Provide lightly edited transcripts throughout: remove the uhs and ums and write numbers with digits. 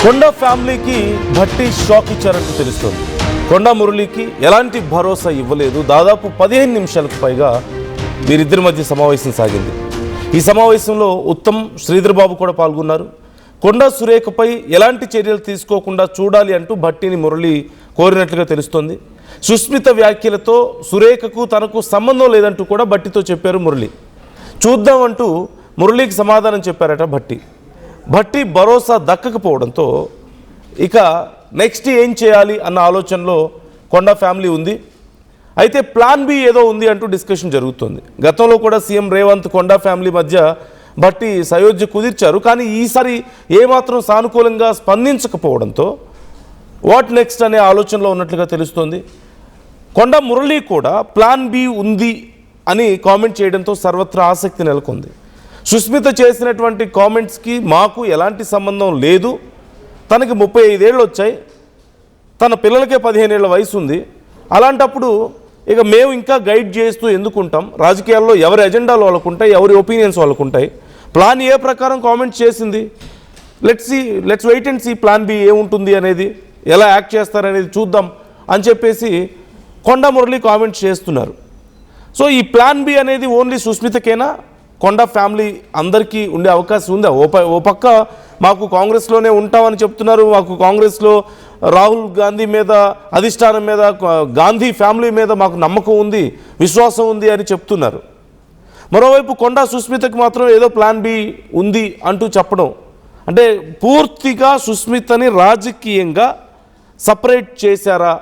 కొండా ఫ్యామిలీకి భట్టి షాక్ ఇచ్చారంటూ తెలుస్తోంది. కొండా మురళికి ఎలాంటి భరోసా ఇవ్వలేదు. దాదాపు 15 నిమిషాలకు పైగా వీరిద్దరి మధ్య సమావేశం సాగింది. ఈ సమావేశంలో ఉత్తమ్, శ్రీధర్ బాబు కూడా పాల్గొన్నారు. కొండా సురేఖపై ఎలాంటి చర్యలు తీసుకోకుండా చూడాలి అంటూ భట్టిని మురళి కోరినట్లుగా తెలుస్తోంది. సుస్మిత వ్యాఖ్యలతో సురేఖకు తనకు సంబంధం లేదంటూ కూడా భట్టితో చెప్పారు మురళి. చూద్దామంటూ మురళికి సమాధానం చెప్పారట భట్టి. భట్టి భరోసా దక్కకపోవడంతో ఇక నెక్స్ట్ ఏం చేయాలి అన్న ఆలోచనలో కొండా ఫ్యామిలీ ఉంది. అయితే ప్లాన్ బి ఏదో ఉంది అంటూ డిస్కషన్ జరుగుతుంది. గతంలో కూడా సీఎం రేవంత్ కొండా ఫ్యామిలీ మధ్య భట్టి సయోధ్య కుదిర్చారు. కానీ ఈసారి ఏమాత్రం సానుకూలంగా స్పందించకపోవడంతో వాట్ నెక్స్ట్ అనే ఆలోచనలో ఉన్నట్లుగా తెలుస్తోంది. కొండా మురళి కూడా ప్లాన్ బి ఉంది అని కామెంట్ చేయడంతో సర్వత్రా ఆసక్తి నెలకొంది. సుస్మిత చేసినటువంటి కామెంట్స్కి మాకు ఎలాంటి సంబంధం లేదు. తనకి 35 ఏళ్ళు వచ్చాయి, తన పిల్లలకే 15 ఏళ్ల వయసు ఉంది. అలాంటప్పుడు ఇక మేము ఇంకా గైడ్ చేస్తూ ఎందుకుంటాం? రాజకీయాల్లో ఎవరి ఎజెండాలు వాళ్ళకు ఉంటాయి, ఎవరి ఒపీనియన్స్ వాళ్ళకు ఉంటాయి. ప్లాన్ ఏ ప్రకారం కామెంట్ చేసింది, let's wait and see plan B ఏముంటుంది అనేది, ఎలా యాక్ట్ చేస్తారనేది చూద్దాం అని చెప్పేసి కొండా మురళి కామెంట్స్ చేస్తున్నారు. సో ఈ ప్లాన్ బి అనేది ఓన్లీ సుస్మితకేనా, కొండా ఫ్యామిలీ అందరికీ ఉండే అవకాశం ఉందా? ఓ పక్క మాకు కాంగ్రెస్లోనే ఉంటామని చెప్తున్నారు, మాకు కాంగ్రెస్లో రాహుల్ గాంధీ మీద, అధిష్టానం మీద, గాంధీ ఫ్యామిలీ మీద మాకు నమ్మకం ఉంది, విశ్వాసం ఉంది అని చెప్తున్నారు. మరోవైపు కొండా సుస్మితకి మాత్రం ఏదో ప్లాన్ బి ఉంది అంటూ చెప్పడం అంటే పూర్తిగా సుస్మితని రాజకీయంగా సపరేట్ చేశారా?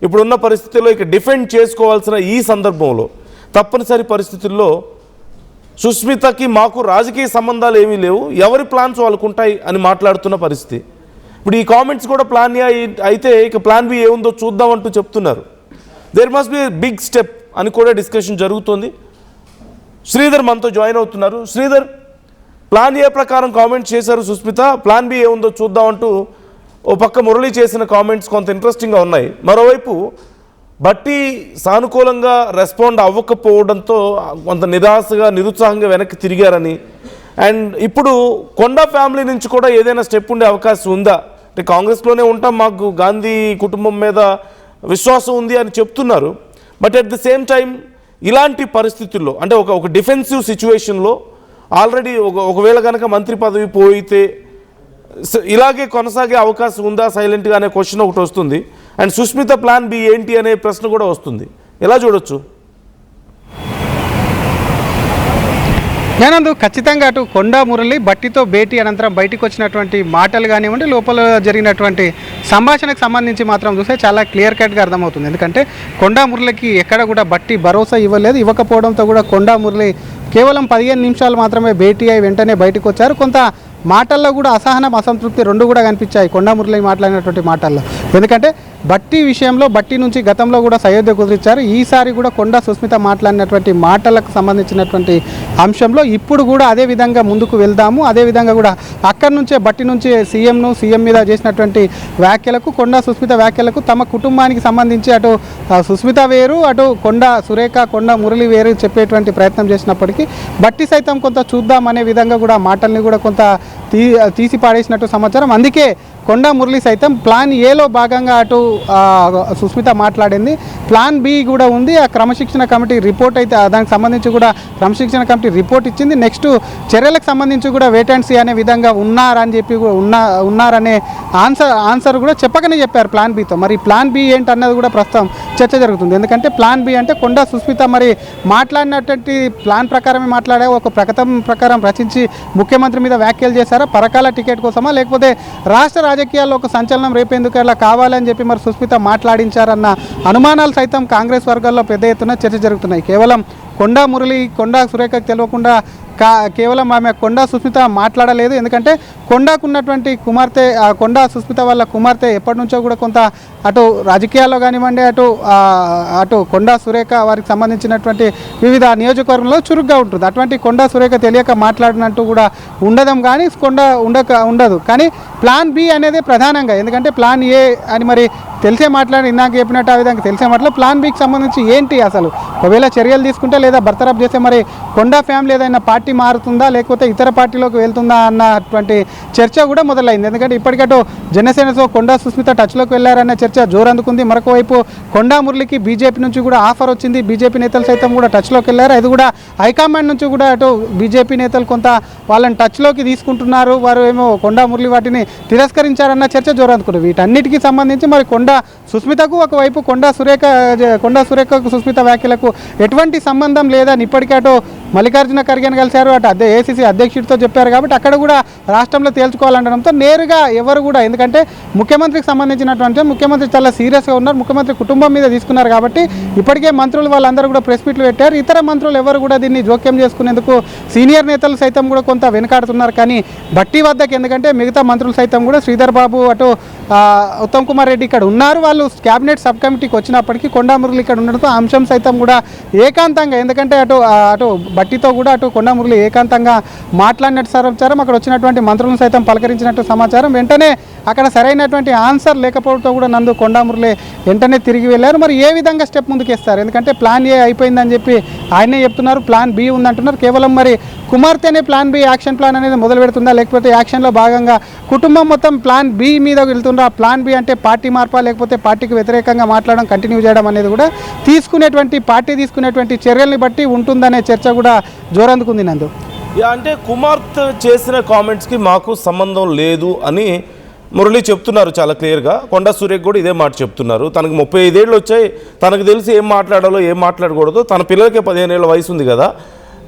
ఇప్పుడున్న పరిస్థితుల్లో ఇక డిఫెండ్ చేసుకోవాల్సిన ఈ సందర్భంలో తప్పనిసరి పరిస్థితుల్లో సుస్మితకి మాకు రాజకీయ సంబంధాలు ఏమీ లేవు, ఎవరి ప్లాన్స్ వాళ్ళకు ఉంటాయి అని మాట్లాడుతున్న పరిస్థితి. ఇప్పుడు ఈ కామెంట్స్ కూడా ప్లాన్ అయితే ఇక ప్లాన్ బి ఏముందో చూద్దామంటూ చెప్తున్నారు. There must be big step అని కూడా డిస్కషన్ జరుగుతుంది. శ్రీధర్ మనతో జాయిన్ అవుతున్నారు. శ్రీధర్, ప్లాన్ ఏ ప్రకారం కామెంట్స్ చేశారు సుస్మిత, ప్లాన్ బి ఏముందో చూద్దామంటూ ఓ పక్క మురళి చేసిన కామెంట్స్ కొంత ఇంట్రెస్టింగ్గా ఉన్నాయి. మరోవైపు భట్టి సానుకూలంగా రెస్పాండ్ అవ్వకపోవడంతో కొంత నిరాశగా, నిరుత్సాహంగా వెనక్కి తిరిగారని, అండ్ ఇప్పుడు కొండా ఫ్యామిలీ నుంచి కూడా ఏదైనా స్టెప్ ఉండే అవకాశం ఉందా? అంటే కాంగ్రెస్లోనే ఉంటాం, మాకు గాంధీ కుటుంబం మీద విశ్వాసం ఉంది అని చెప్తున్నారు. But at the same time ఇలాంటి పరిస్థితుల్లో అంటే ఒక డిఫెన్సివ్ సిచ్యువేషన్లో ఆల్రెడీ ఒకవేళ కనుక మంత్రి పదవి పోయితే ఇలాగే కొనసాగే అవకాశం ఉందా సైలెంట్గా అనే క్వశ్చన్ ఒకటి వస్తుంది. అండ్ సుస్మిత ప్లాన్ బి ఏంటి అనే ప్రశ్న కూడా వస్తుంది. ఎలా చూడొచ్చు? నేనందు ఖచ్చితంగా అటు కొండా మురళి భట్టితో భేటీ అనంతరం బయటకు వచ్చినటువంటి మాటలు కానివ్వండి, లోపల జరిగినటువంటి సంభాషణకు సంబంధించి మాత్రం చూస్తే చాలా క్లియర్ కట్గా అర్థమవుతుంది. ఎందుకంటే కొండా మురళికి ఎక్కడ కూడా భట్టి భరోసా ఇవ్వలేదు. ఇవ్వకపోవడంతో కూడా కొండా మురళి కేవలం 15 నిమిషాలు మాత్రమే భేటీ అయి వెంటనే బయటకు వచ్చారు. కొంత మాటల్లో కూడా అసహనం, అసంతృప్తి రెండు కూడా కనిపించాయి కొండా మురళి మాట్లాడినటువంటి మాటల్లో. ఎందుకంటే భట్టి విషయంలో భట్టి నుంచి గతంలో కూడా సయోధ్య కుదిరించారు. ఈసారి కూడా కొండా సుస్మిత మాట్లాడినటువంటి మాటలకు సంబంధించినటువంటి అంశంలో ఇప్పుడు కూడా అదే విధంగా ముందుకు వెళ్దాము. అదేవిధంగా కూడా అక్కడి నుంచే భట్టి నుంచి సీఎం మీద చేసినటువంటి వ్యాఖ్యలకు, కొండా సుస్మిత వ్యాఖ్యలకు తమ కుటుంబానికి సంబంధించి అటు సుస్మిత వేరు, అటు కొండా సురేఖ, కొండా మురళి వేరు చెప్పేటువంటి ప్రయత్నం చేసినప్పటికీ భట్టి సైతం కొంత చూద్దాం అనే విధంగా కూడా మాటల్ని కూడా కొంత తీసి పాడేసినట్టు సమాచారం. అందుకే కొండా మురళి సైతం ప్లాన్ ఏలో భాగంగా అటు సుస్మిత మాట్లాడింది. ప్లాన్ బి కూడా ఉంది. ఆ క్రమశిక్షణ కమిటీ రిపోర్ట్ అయితే దానికి సంబంధించి కూడా క్రమశిక్షణ కమిటీ రిపోర్ట్ ఇచ్చింది. నెక్స్ట్ చర్యలకు సంబంధించి కూడా వెయిట్ అండ్ సీ అనే విధంగా ఉన్నారని చెప్పి ఉన్నారనే ఆన్సర్ కూడా చెప్పకనే చెప్పారు ప్లాన్ బితో. మరి ప్లాన్ బి ఏంటన్నది కూడా ప్రస్తుతం చర్చ జరుగుతుంది. ఎందుకంటే ప్లాన్ బి అంటే కొండా సుస్మిత మరి మాట్లాడినటువంటి ప్లాన్ ప్రకారమే మాట్లాడే ఒక ప్రకటన ప్రకారం రచించి ముఖ్యమంత్రి మీద వ్యాఖ్యలు చేశారా, పరకాల టికెట్ కోసమా, లేకపోతే రాష్ట్ర రాజకీయాల్లో ఒక సంచలనం రేపేందుకు అలా కావాలని చెప్పి మరి సుస్మిత మాట్లాడించారన్న అనుమానాలు సైతం కాంగ్రెస్ వర్గాల్లో పెద్ద ఎత్తున చర్చ జరుగుతున్నాయి. కేవలం కొండా మురళి, కొండా సురేఖకు తెలియకుండా కేవలం ఆమె కొండా సుస్మిత మాట్లాడలేదు. ఎందుకంటే కొండాకు ఉన్నటువంటి కుమార్తె, కొండా సుస్మిత వాళ్ళ కుమార్తె ఎప్పటి నుంచో కూడా కొంత అటు రాజకీయాల్లో కానివ్వండి, అటు కొండా సురేఖ వారికి సంబంధించినటువంటి వివిధ నియోజకవర్గంలో చురుగ్గా ఉంటుంది. అటువంటి కొండా సురేఖ తెలియక మాట్లాడినట్టు కూడా కానీ ఉండదు. కానీ ప్లాన్ బి అనేది ప్రధానంగా, ఎందుకంటే ప్లాన్ ఏ అని మరి తెలిసే మాట్లాడి ఇందాక చెప్పినట్టు ఆ విధంగా తెలిసే మాటలు ప్లాన్ బికి సంబంధించి ఏంటి అసలు, ఒకవేళ చర్యలు తీసుకుంటే లేదా బర్తరఫ్ చేస్తే మరి కొండా ఫ్యామిలీ ఏదైనా పార్టీ పార్టీ మారుతుందా లేకపోతే ఇతర పార్టీలోకి వెళ్తుందా అన్నటువంటి చర్చ కూడా మొదలైంది. ఎందుకంటే ఇప్పటికటు జనసేనతో కొండా సుస్మిత టచ్లోకి వెళ్ళారన్న చర్చ జోరందుకుంది. మరొక వైపు కొండా మురళికి బీజేపీ నుంచి కూడా ఆఫర్ వచ్చింది. బీజేపీ నేతలు సైతం కూడా టచ్లోకి వెళ్ళారు. అది కూడా హైకమాండ్ నుంచి కూడా అటు బీజేపీ నేతలు కొంత వాళ్ళని టచ్లోకి తీసుకుంటున్నారు, వారు ఏమో కొండా మురళి వాటిని తిరస్కరించారన్న చర్చ జోరందుకుంది. వీటన్నిటికీ సంబంధించి మరి కొండా సుస్మితకు ఒకవైపు కొండా సురేఖకు సుస్మిత వ్యాఖ్యలకు ఎటువంటి సంబంధం లేదని ఇప్పటికే అటు మల్లికార్జున ఖర్గేని కలిశారు, అటు ఏఐసీసీ అధ్యక్షుడితో చెప్పారు. కాబట్టి అక్కడ కూడా రాష్ట్రంలో తేల్చుకోవాలనడంతో నేరుగా ఎవరు కూడా, ఎందుకంటే ముఖ్యమంత్రికి సంబంధించినటువంటి ముఖ్యమంత్రి చాలా సీరియస్గా ఉన్నారు, ముఖ్యమంత్రి కుటుంబం మీద తీసుకున్నారు. కాబట్టి ఇప్పటికే మంత్రులు వాళ్ళందరూ కూడా ప్రెస్ మీట్లు పెట్టారు. ఇతర మంత్రులు ఎవరు కూడా దీన్ని జోక్యం చేసుకునేందుకు సీనియర్ నేతలు సైతం కూడా కొంత వెనుకాడుతున్నారు. కానీ బట్టి వద్దకు, ఎందుకంటే మిగతా మంత్రులు సైతం కూడా శ్రీధర్ బాబు అటు ఉత్తమ్ కుమార్ రెడ్డి ఇక్కడ ఉన్నారు, వాళ్ళు క్యాబినెట్ సబ్ కమిటీకి వచ్చినప్పటికీ కొండా మురళి ఇక్కడ ఉండడంతో ఆ అంశం సైతం కూడా ఏకాంతంగా, ఎందుకంటే అటు బట్టితో కూడా అటు కొండా మురళి ఏకాంతంగా మాట్లాడినట్టు సమాచారం, అక్కడ వచ్చినటువంటి మంత్రులను సైతం పలకరించినట్టు సమాచారం. వెంటనే అక్కడ సరైనటువంటి ఆన్సర్ లేకపోవడంతో కూడా నందు కొండా మురళి వెంటనే తిరిగి వెళ్ళారు. మరి ఏ విధంగా స్టెప్ ముందుకేస్తారు? ఎందుకంటే ప్లాన్ ఏ అయిపోయిందని చెప్పి ఆయనే చెప్తున్నారు, ప్లాన్ బి ఉందంటున్నారు. కేవలం మరి కుమార్తెనే ప్లాన్ బి యాక్షన్ ప్లాన్ అనేది మొదలు పెడుతుందా, లేకపోతే యాక్షన్లో భాగంగా కుటుంబం మొత్తం ప్లాన్ బి మీద వెళ్తుందా? ప్లాన్ బి అంటే పార్టీ మార్పా, లేకపోతే పార్టీకి వ్యతిరేకంగా మాట్లాడడం కంటిన్యూ చేయడం అనేది కూడా పార్టీ తీసుకునేటువంటి చర్యల్ని బట్టి ఉంటుందనే చర్చ కూడా జోరందుకుంది నందు. అంటే కుమార్తె చేసిన కామెంట్స్కి మాకు సంబంధం లేదు అని మురళి చెప్తున్నారు చాలా క్లియర్గా. కొండా సురేఖ కూడా ఇదే మాట చెప్తున్నారు. తనకు 35 ఏళ్ళు వచ్చాయి, తనకు తెలిసి ఏం మాట్లాడాలో ఏం మాట్లాడకూడదు, తన పిల్లలకే 15 ఏళ్ళ వయసు ఉంది కదా,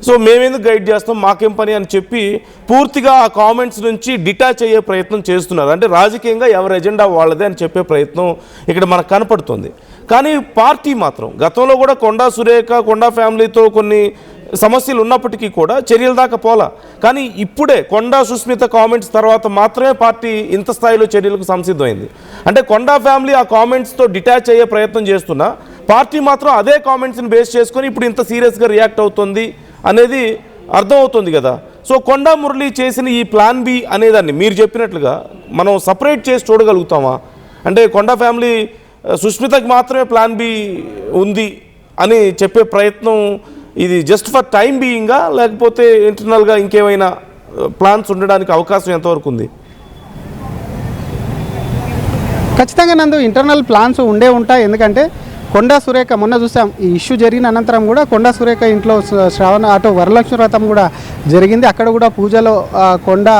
సో మేమెందుకు గైడ్ చేస్తాం, మాకేం పని అని చెప్పి పూర్తిగా ఆ కామెంట్స్ నుంచి డిటాచ్ అయ్యే ప్రయత్నం చేస్తున్నారు. అంటే రాజకీయంగా ఎవరి ఎజెండా వాళ్ళదే అని చెప్పే ప్రయత్నం ఇక్కడ మనకు కనపడుతుంది. కానీ పార్టీ మాత్రం గతంలో కూడా కొండా సురేఖ కొండా ఫ్యామిలీతో కొన్ని సమస్యలు ఉన్నప్పటికీ కూడా చర్యల దాకా పోలా. కానీ ఇప్పుడే కొండా సుస్మిత కామెంట్స్ తర్వాత మాత్రమే పార్టీ ఇంత స్థాయిలో చర్యలకు సంసిద్ధమైంది. అంటే కొండా ఫ్యామిలీ ఆ కామెంట్స్తో డిటాచ్ అయ్యే ప్రయత్నం చేస్తున్నా పార్టీ మాత్రం అదే కామెంట్స్ని బేస్ చేసుకొని ఇప్పుడు ఇంత సీరియస్గా రియాక్ట్ అవుతుంది అనేది అర్థమవుతుంది కదా. సో కొండా మురళి చేసిన ఈ ప్లాన్ బి అనేదాన్ని మీరు చెప్పినట్లుగా మనం సపరేట్ చేసి చూడగలుగుతామా? అంటే కొండా ఫ్యామిలీ సుస్మితకి మాత్రమే ప్లాన్ బి ఉంది అని చెప్పే ప్రయత్నం ఇది జస్ట్ ఫర్ టైం బీయింగా, లేకపోతే ఇంటర్నల్గా ఇంకేమైనా ప్లాన్స్ ఉండడానికి అవకాశం ఎంతవరకు ఉంది? ఖచ్చితంగా నందు ఇంటర్నల్ ప్లాన్స్ ఉంటాయి. ఎందుకంటే కొండా సురేఖ మొన్న చూసాం, ఈ ఇష్యూ జరిగిన అనంతరం కూడా కొండా సురేఖ ఇంట్లో శ్రావణ అటు వరలక్ష్మి వ్రతం కూడా జరిగింది. అక్కడ కూడా పూజలో కొండా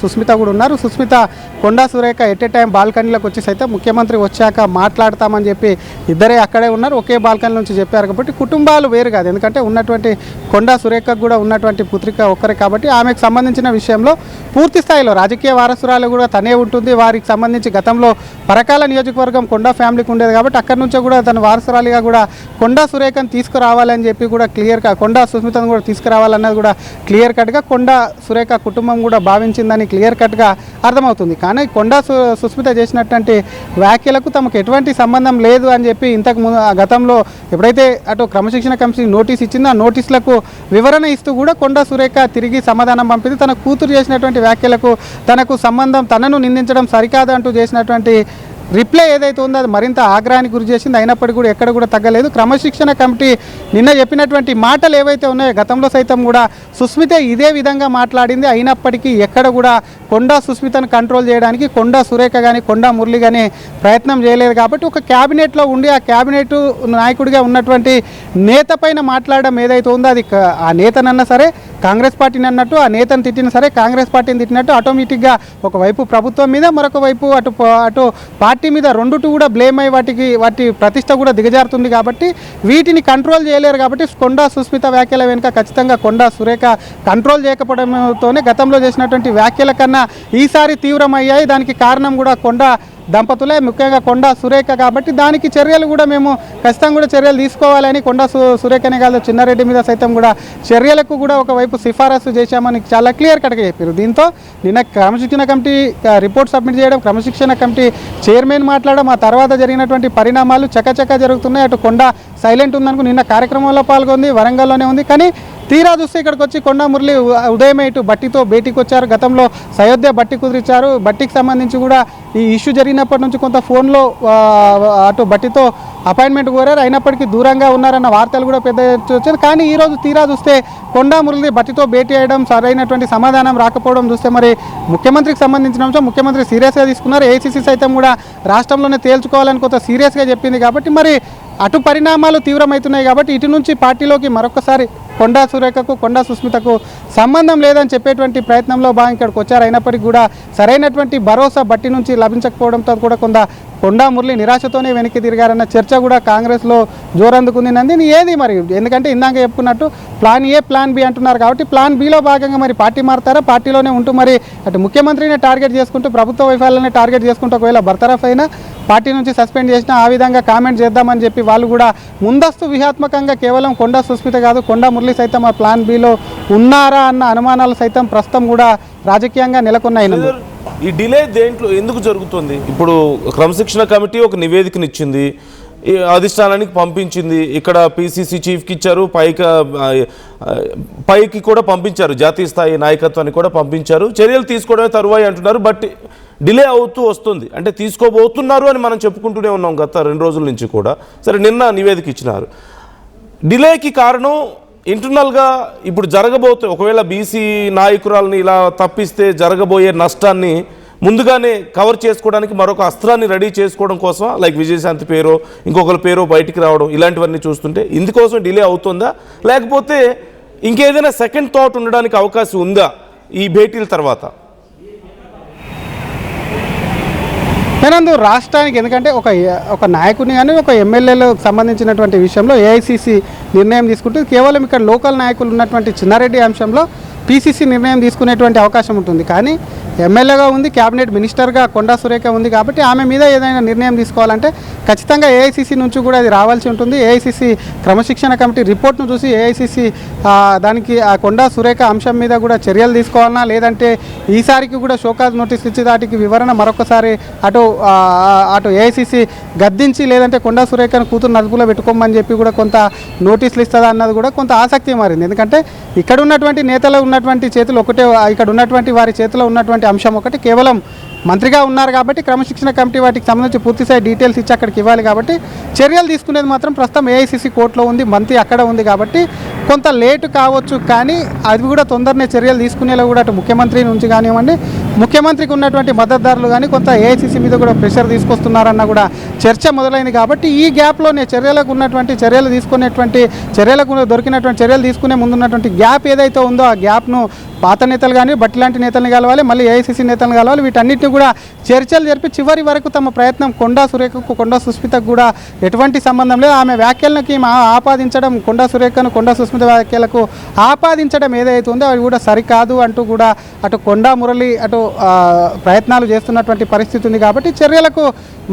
సుస్మిత కూడా ఉన్నారు. Susmitha Konda Surekha at a time బాల్కనీలోకి వచ్చి అయితే ముఖ్యమంత్రి వచ్చాక మాట్లాడతామని చెప్పి ఇద్దరే అక్కడే ఉన్నారు, ఒకే బాల్కనీ నుంచి చెప్పారు. కాబట్టి కుటుంబాలు వేరు కాదు, ఎందుకంటే ఉన్నటువంటి కొండా సురేఖకు కూడా ఉన్నటువంటి పుత్రిక ఒక్కరే కాబట్టి ఆమెకు సంబంధించిన విషయంలో పూర్తి స్థాయిలో రాజకీయ వారసురాలు కూడా తనే ఉంటుంది. వారికి సంబంధించి గతంలో పరకాల నియోజకవర్గం కొండా ఫ్యామిలీకి ఉండేది కాబట్టి అక్కడి నుంచే కూడా తన వారసురాలిగా కూడా కొండా సురేఖను తీసుకురావాలని చెప్పి కూడా క్లియర్గా కొండా సుస్మితను కూడా తీసుకురావాలన్నది కూడా క్లియర్ కట్గా కొండా సురేఖ కుటుంబం కూడా భావించిందని క్లియర్ కట్గా అర్థమవుతుంది. కానీ కొండా సుస్మిత చేసినటువంటి వ్యాఖ్యలకు తమకు ఎటువంటి సంబంధం లేదు అని చెప్పి ఇంతకు ముందు గతంలో ఎప్పుడైతే అటు క్రమశిక్షణ కమిటీ నోటీస్ ఇచ్చిందో ఆ నోటీసులకు వివరణ ఇస్తూ కూడా కొండా సురేఖ తిరిగి సమాధానం పంపింది. తన కూతురు చేసినటువంటి వ్యాఖ్యలకు తనకు సంబంధం, తనను నిందించడం సరికాదు అంటూ చేసినటువంటి రిప్లై ఏదైతే ఉందో అది మరింత ఆగ్రహానికి గురి చేసింది. అయినప్పటికీ కూడా ఎక్కడ కూడా తగ్గలేదు. క్రమశిక్షణ కమిటీ నిన్న చెప్పినటువంటి మాటలు ఏవైతే ఉన్నాయో గతంలో సైతం కూడా సుస్మిత ఇదే విధంగా మాట్లాడింది. అయినప్పటికీ ఎక్కడ కూడా కొండా సుస్మితను కంట్రోల్ చేయడానికి కొండా సురేఖ కానీ కొండా మురళి కానీ ప్రయత్నం చేయలేదు. కాబట్టి ఒక క్యాబినెట్లో ఉండి ఆ క్యాబినెట్ నాయకుడిగా ఉన్నటువంటి నేత పైన మాట్లాడడం ఏదైతే ఉందో అది ఆ నేతనన్నా సరే కాంగ్రెస్ పార్టీని అన్నట్టు, ఆ నేతను తిట్టిన సరే కాంగ్రెస్ పార్టీని తిట్టినట్టు ఆటోమేటిక్గా ఒకవైపు ప్రభుత్వం మీద మరొక వైపు అటు పార్టీ మీద రెండుటూ కూడా బ్లేమ్ అయ్యి వాటి ప్రతిష్ట కూడా దిగజారుతుంది. కాబట్టి వీటిని కంట్రోల్ చేయలేరు. కాబట్టి కొండా సుస్మిత వ్యాఖ్యల వెనుక ఖచ్చితంగా కొండా సురేఖ కంట్రోల్ చేయకపోవడంతోనే గతంలో చేసినటువంటి వ్యాఖ్యల కన్నా ఈసారి తీవ్రమయ్యాయి. దానికి కారణం కూడా కొండా దంపతులే, ముఖ్యంగా కొండా సురేఖ. కాబట్టి దానికి చర్యలు కూడా మేము ఖచ్చితంగా కూడా చర్యలు తీసుకోవాలని కొండా సురేఖనే కాదు చిన్నారెడ్డి మీద సైతం కూడా చర్యలకు కూడా ఒకవైపు సిఫారసు చేశామని చాలా క్లియర్ కట్గా చెప్పారు. దీంతో నిన్న క్రమశిక్షణ కమిటీ రిపోర్ట్ సబ్మిట్ చేయడం, క్రమశిక్షణ కమిటీ చైర్మన్ మాట్లాడడం, ఆ తర్వాత జరిగినటువంటి పరిణామాలు చకచకా జరుగుతున్నాయి. అటు కొండా సైలెంట్ ఉందనుకో నిన్న కార్యక్రమంలో పాల్గొంది, వరంగల్లోనే ఉంది. కానీ తీరా చూస్తే ఇక్కడికి వచ్చి కొండా మురళి ఉదయమే ఇటు బట్టితో భేటీకి వచ్చారు. గతంలో సయోధ్య బట్టి కుదిరిచ్చారు. బట్టికి సంబంధించి కూడా ఈ ఇష్యూ జరిగినప్పటి నుంచి కొంత ఫోన్లో అటు బట్టితో అపాయింట్మెంట్ కోరారు. అయినప్పటికీ దూరంగా ఉన్నారన్న వార్తలు కూడా పెద్ద వచ్చాయి. కానీ ఈరోజు తీరా చూస్తే కొండా మురళి భట్టితో భేటీ అయ్యడం, సరైనటువంటి సమాధానం రాకపోవడం చూస్తే మరి ముఖ్యమంత్రికి సంబంధించిన అంశం ముఖ్యమంత్రి సీరియస్గా తీసుకున్నారు. ఏఐసీసీ సైతం కూడా రాష్ట్రంలోనే తేల్చుకోవాలని కొంత సీరియస్గా చెప్పింది. కాబట్టి మరి అటు పరిణామాలు తీవ్రమవుతున్నాయి. కాబట్టి ఇటు నుంచి పార్టీలోకి మరొకసారి కొండా సురేఖకు, కొండా సుస్మితకు సంబంధం లేదని చెప్పేటువంటి ప్రయత్నంలో బాగా ఇక్కడికి వచ్చారు. అయినప్పటికీ కూడా సరైనటువంటి భరోసా బట్టి నుంచి లభించకపోవడంతో కూడా కొండా మురళి నిరాశతోనే వెనక్కి తిరిగారన్న చర్చ కూడా కాంగ్రెస్లో జోరందుకుంది. నందిని ఏది మరి, ఎందుకంటే ఇందాక చెప్పుకున్నట్టు ప్లాన్ ఏ ప్లాన్ బి అంటున్నారు. కాబట్టి ప్లాన్ బిలో భాగంగా మరి పార్టీ మారుతారా, పార్టీలోనే ఉంటూ మరి అటు ముఖ్యమంత్రిని టార్గెట్ చేసుకుంటూ ప్రభుత్వ వైఫల్యాన్ని టార్గెట్ చేసుకుంటూ ఒకవేళ బర్తరఫ్ అయినా పార్టీ నుంచి సస్పెండ్ చేసినా ఆ విధంగా కామెంట్ చేద్దామని చెప్పి వాళ్ళు కూడా ముందస్తు వ్యూహాత్మకంగా కేవలం కొండా సుస్మిత కాదు కొండా మురళి సైతం ఆ ప్లాన్ బిలో ఉన్నారా అన్న అనుమానాలు సైతం ప్రస్తుతం కూడా రాజకీయంగా నెలకొన్నాయి. ఈ డిలే దేంట్లో ఎందుకు జరుగుతుంది? ఇప్పుడు క్రమశిక్షణ కమిటీ ఒక నివేదికనిచ్చింది, అధిష్టానానికి పంపించింది, ఇక్కడ పిసిసి చీఫ్కి ఇచ్చారు, పైకి కూడా పంపించారు, జాతీయ స్థాయి నాయకత్వాన్ని కూడా పంపించారు. చర్యలు తీసుకోవడమే తరువాయి అంటున్నారు. బట్ డిలే అవుతూ వస్తుంది, అంటే తీసుకోబోతున్నారు అని మనం చెప్పుకుంటూనే ఉన్నాం గత 2 రోజుల నుంచి కూడా. సరే, నిన్న నివేదిక ఇచ్చినారు. డిలేకి కారణం ఇంటర్నల్గా ఇప్పుడు ఒకవేళ బీసీ నాయకురాలని ఇలా తప్పిస్తే జరగబోయే నష్టాన్ని ముందుగానే కవర్ చేసుకోవడానికి మరొక అస్త్రాన్ని రెడీ చేసుకోవడం కోసం, లైక్ విజయశాంతి పేరో ఇంకొకరి పేరో బయటికి రావడం, ఇలాంటివన్నీ చూస్తుంటే ఇందుకోసం డిలే అవుతుందా, లేకపోతే ఇంకేదైనా సెకండ్ థాట్ ఉండడానికి అవకాశం ఉందా ఈ భేటీల తర్వాత? నేనందు రాష్ట్రానికి, ఎందుకంటే ఒక నాయకుని కానీ ఒక ఎమ్మెల్యేలకు సంబంధించినటువంటి విషయంలో ఏఐసీసీ నిర్ణయం తీసుకుంటే కేవలం ఇక్కడ లోకల్ నాయకులు ఉన్నటువంటి చిన్నారెడ్డి అంశంలో పీసీసీ నిర్ణయం తీసుకునేటువంటి అవకాశం ఉంటుంది. కానీ ఎమ్మెల్యేగా ఉంది, క్యాబినెట్ మినిస్టర్గా కొండా సురేఖ ఉంది. కాబట్టి ఆమె మీద ఏదైనా నిర్ణయం తీసుకోవాలంటే ఖచ్చితంగా ఏఐసీసీ నుంచి కూడా అది రావాల్సి ఉంటుంది. ఏఐసీసీ క్రమశిక్షణ కమిటీ రిపోర్ట్ను చూసి ఏఐసీసీ దానికి ఆ కొండా సురేఖ అంశం మీద కూడా చర్యలు తీసుకోవాలన్నా, లేదంటే ఈసారికి కూడా షోకాజ్ నోటీస్ ఇచ్చి దాటికి వివరణ మరొకసారి అటు ఏఐసీసీ గద్దించి, లేదంటే కొండా సురేఖను కూతురు నలుపులో పెట్టుకోమని చెప్పి కూడా కొంత నోటీసులు ఇస్తుందా అన్నది కూడా కొంత ఆసక్తి మారింది. ఎందుకంటే ఇక్కడ ఉన్నటువంటి నేతలు ఉన్నటువంటి చేతులు ఒకటే, ఇక్కడ ఉన్నటువంటి వారి చేతిలో ఉన్నటువంటి అంశం ఒకటి, కేవలం మంత్రిగా ఉన్నారు కాబట్టి క్రమశిక్షణ కమిటీ వాటికి సంబంధించి పూర్తిస్థాయి డీటెయిల్స్ ఇచ్చి అక్కడికి ఇవ్వాలి. కాబట్టి చర్యలు తీసుకునేది మాత్రం ప్రస్తుతం ఏఐసీసీ కోర్టులో ఉంది, మంత్రి అక్కడ ఉంది. కాబట్టి కొంత లేటు కావచ్చు, కానీ అది కూడా తొందరనే చర్యలు తీసుకునేలా కూడా అటు ముఖ్యమంత్రి నుంచి కానివ్వండి, ముఖ్యమంత్రికి ఉన్నటువంటి మద్దతుదారులు కానీ కొంత ఏఐసీసీ మీద కూడా ప్రెషర్ తీసుకొస్తున్నారన్న కూడా చర్చ మొదలైంది. కాబట్టి ఈ గ్యాప్లోనే చర్యలకు దొరికినటువంటి చర్యలు తీసుకునే ముందున్నటువంటి గ్యాప్ ఏదైతే ఉందో ఆ గ్యాప్ను పాత నేతలు కానీ బట్టి లాంటి నేతల్ని కలవాలి, మళ్ళీ ఏఐసీసీ నేతలను కలవాలి. వీటన్నిటిని కూడా చర్చలు జరిపి చివరి వరకు తమ ప్రయత్నం కొండా సురేఖకు, కొండా సుస్మితకు కూడా ఎటువంటి సంబంధం లేదు. ఆమె వ్యాఖ్యలకి ఆపాదించడం, కొండా సురేఖను, కొండా సుస్మిత వ్యాఖ్యలకు ఆపాదించడం ఏదైతే ఉందో అవి కూడా సరికాదు అంటూ కూడా అటు కొండా మురళి అటు ప్రయత్నాలు చేస్తున్నటువంటి పరిస్థితి ఉంది. కాబట్టి చర్యలకు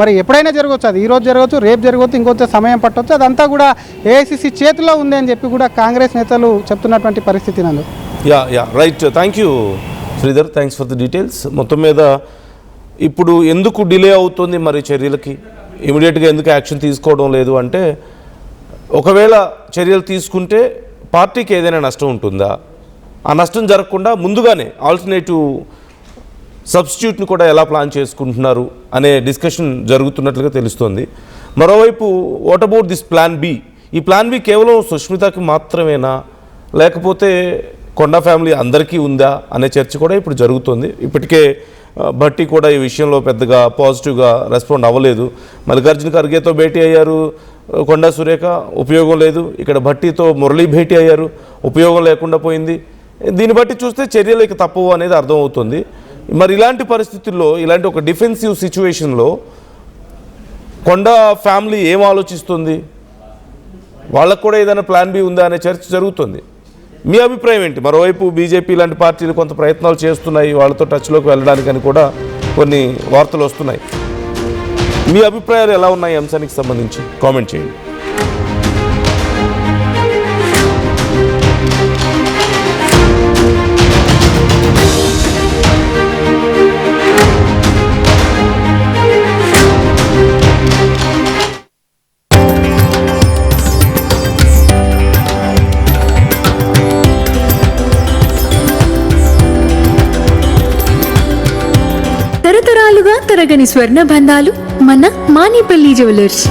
మరి ఎప్పుడైనా జరగవచ్చు, అది ఈరోజు జరగవచ్చు, రేపు జరగవచ్చు, ఇంకొంచెం సమయం పట్టవచ్చు. అదంతా కూడా ఏఐసీసీ చేతిలో ఉంది అని చెప్పి కూడా కాంగ్రెస్ నేతలు చెప్తున్నటువంటి పరిస్థితి నందు. Yeah right, thank you Sridhar, thanks for the details. మొత్తం మీద ఇప్పుడు ఎందుకు డిలే అవుతుంది, మరి చర్యలకి ఇమీడియట్గా ఎందుకు యాక్షన్ తీసుకోవడం లేదు అంటే, ఒకవేళ చర్యలు తీసుకుంటే పార్టీకి ఏదైనా నష్టం ఉంటుందా, ఆ నష్టం జరగకుండా ముందుగానే ఆల్టర్నేటివ్ సబ్స్టిట్యూట్ని కూడా ఎలా ప్లాన్ చేసుకుంటున్నారు అనే డిస్కషన్ జరుగుతున్నట్లుగా తెలుస్తోంది. మరోవైపు what about this plan B? ఈ ప్లాన్ బి కేవలం సుష్మితకి మాత్రమేనా, లేకపోతే కొండా ఫ్యామిలీ అందరికీ ఉందా అనే చర్చ కూడా ఇప్పుడు జరుగుతుంది. ఇప్పటికే భట్టి కూడా ఈ విషయంలో పెద్దగా పాజిటివ్గా రెస్పాండ్ అవ్వలేదు. మల్లికార్జున ఖర్గేతో భేటీ అయ్యారు కొండా సురేఖ, ఉపయోగం లేదు. ఇక్కడ భట్టితో మురళి భేటీ అయ్యారు, ఉపయోగం లేకుండా పోయింది. దీన్ని బట్టి చూస్తే చర్యలు ఇక తప్పవు అనేది అర్థమవుతుంది. మరి ఇలాంటి పరిస్థితుల్లో, ఇలాంటి ఒక డిఫెన్సివ్ సిచ్యువేషన్లో కొండా ఫ్యామిలీ ఏం ఆలోచిస్తుంది, వాళ్ళకు కూడా ఏదైనా ప్లాన్ బి ఉందా అనే చర్చ జరుగుతుంది. మీ అభిప్రాయం ఏంటి? మరోవైపు బీజేపీ లాంటి పార్టీలు కొంత ప్రయత్నాలు చేస్తున్నాయి వాళ్ళతో టచ్లోకి వెళ్ళడానికని కూడా కొన్ని వార్తలు వస్తున్నాయి. మీ అభిప్రాయాలు ఎలా ఉన్నాయి అంశానికి సంబంధించి కామెంట్ చేయండి. తరతరాలుగా తరగని స్వర్ణ బంధాలు మన మానిపల్లి జ్యువెలర్స్.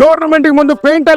టోర్నమెంట్ కి ముందు పెయింట్ ఎలా